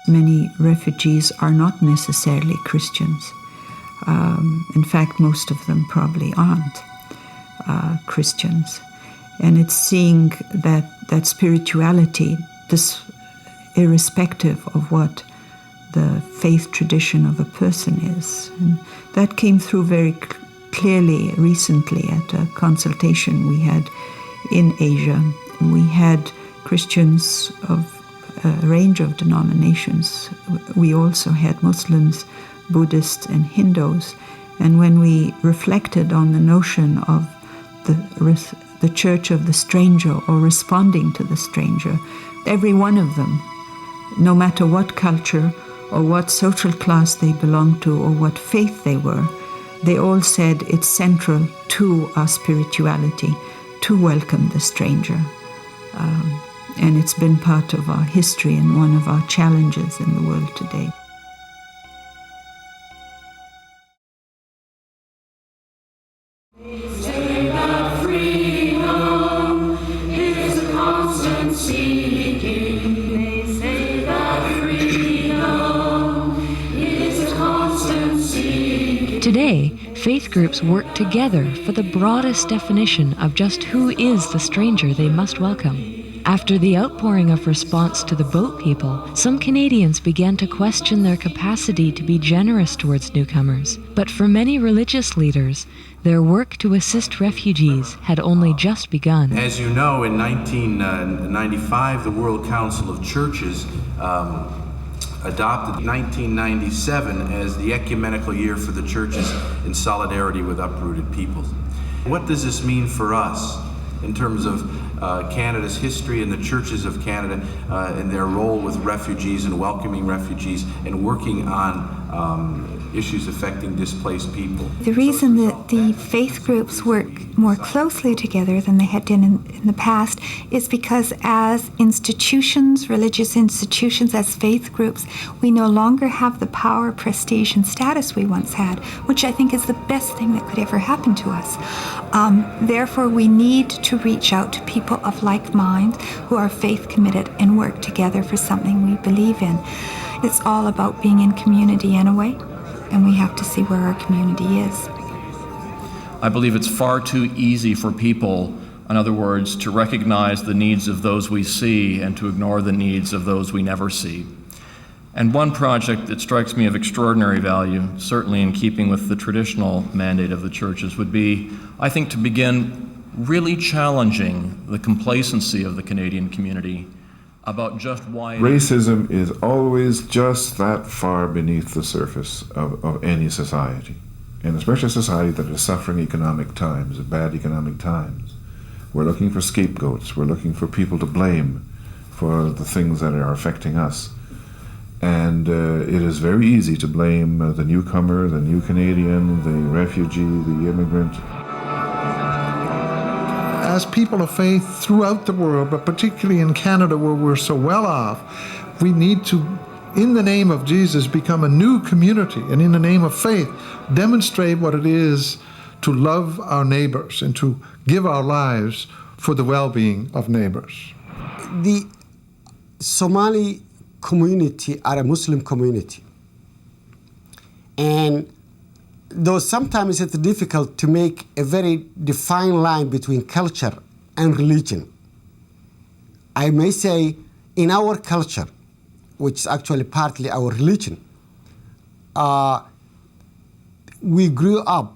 Many refugees are not necessarily Christians. In fact, most of them probably aren't Christians. And it's seeing that spirituality, this irrespective of what the faith tradition of a person is. And that came through very clearly recently at a consultation we had in Asia. We had Christians of a range of denominations. We also had Muslims, Buddhists, and Hindus. And when we reflected on the notion of the church of the stranger or responding to the stranger, every one of them, no matter what culture or what social class they belonged to or what faith they were, they all said it's central to our spirituality to welcome the stranger. And it's been part of our history and one of our challenges in the world today. Today, faith groups work together for the broadest definition of just who is the stranger they must welcome. After the outpouring of response to the boat people, some Canadians began to question their capacity to be generous towards newcomers. But for many religious leaders, their work to assist refugees had only just begun. As you know, in 1995, the World Council of Churches adopted 1997 as the ecumenical year for the churches in solidarity with uprooted peoples. What does this mean for us in terms of Canada's history and the churches of Canada and their role with refugees and welcoming refugees and working on issues affecting displaced people? The reason that the faith groups work more closely together than they had done in the past is because as institutions, religious institutions, as faith groups, we no longer have the power, prestige, and status we once had, which I think is the best thing that could ever happen to us. Therefore, we need to reach out to people of like mind who are faith committed and work together for something we believe in. It's all about being in community anyway, and we have to see where our community is. I believe it's far too easy for people, in other words, to recognize the needs of those we see and to ignore the needs of those we never see. And one project that strikes me of extraordinary value, certainly in keeping with the traditional mandate of the churches, would be, I think, to begin really challenging the complacency of the Canadian community about just why racism is always just that far beneath the surface of any society, and especially a society that is suffering economic times, bad economic times. We're looking for scapegoats. We're looking for people to blame for the things that are affecting us. And it is very easy to blame the newcomer, the new Canadian, the refugee, the immigrant. As people of faith throughout the world, but particularly in Canada where we're so well off, we need to, in the name of Jesus, become a new community, and in the name of faith, demonstrate what it is to love our neighbors and to give our lives for the well-being of neighbors. The Somali community are a Muslim community. And though sometimes it's difficult to make a very defined line between culture and religion, I may say in our culture, which is actually partly our religion, we grew up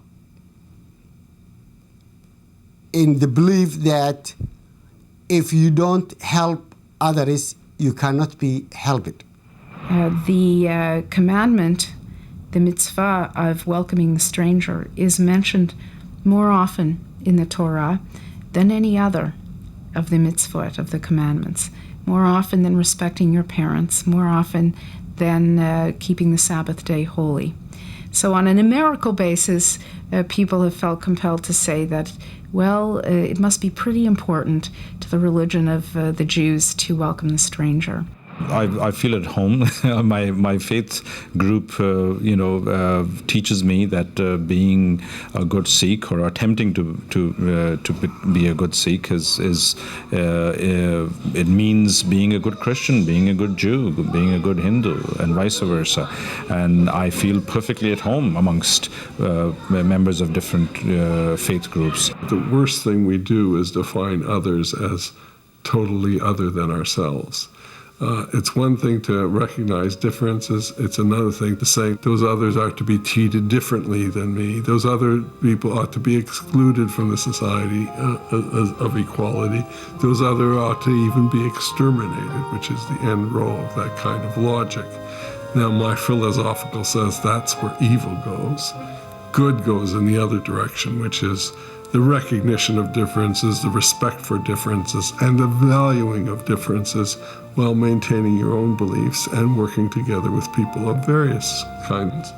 in the belief that if you don't help others, you cannot be helped. The commandment, the mitzvah of welcoming the stranger, is mentioned more often in the Torah than any other of the mitzvot, of the commandments, more often than respecting your parents, more often than keeping the Sabbath day holy. So on a numerical basis, people have felt compelled to say that, well, it must be pretty important to the religion of the Jews to welcome the stranger. I feel at home. My faith group, teaches me that being a good Sikh or attempting to be a good Sikh it means being a good Christian, being a good Jew, being a good Hindu, and vice versa. And I feel perfectly at home amongst members of different faith groups. The worst thing we do is define others as totally other than ourselves. It's one thing to recognize differences. It's another thing to say those others are to be treated differently than me. Those other people ought to be excluded from the society of equality. Those other ought to even be exterminated, which is the end row of that kind of logic. Now, my philosophical says that's where evil goes. Good goes in the other direction, which is the recognition of differences, the respect for differences, and the valuing of differences while maintaining your own beliefs and working together with people of various kinds.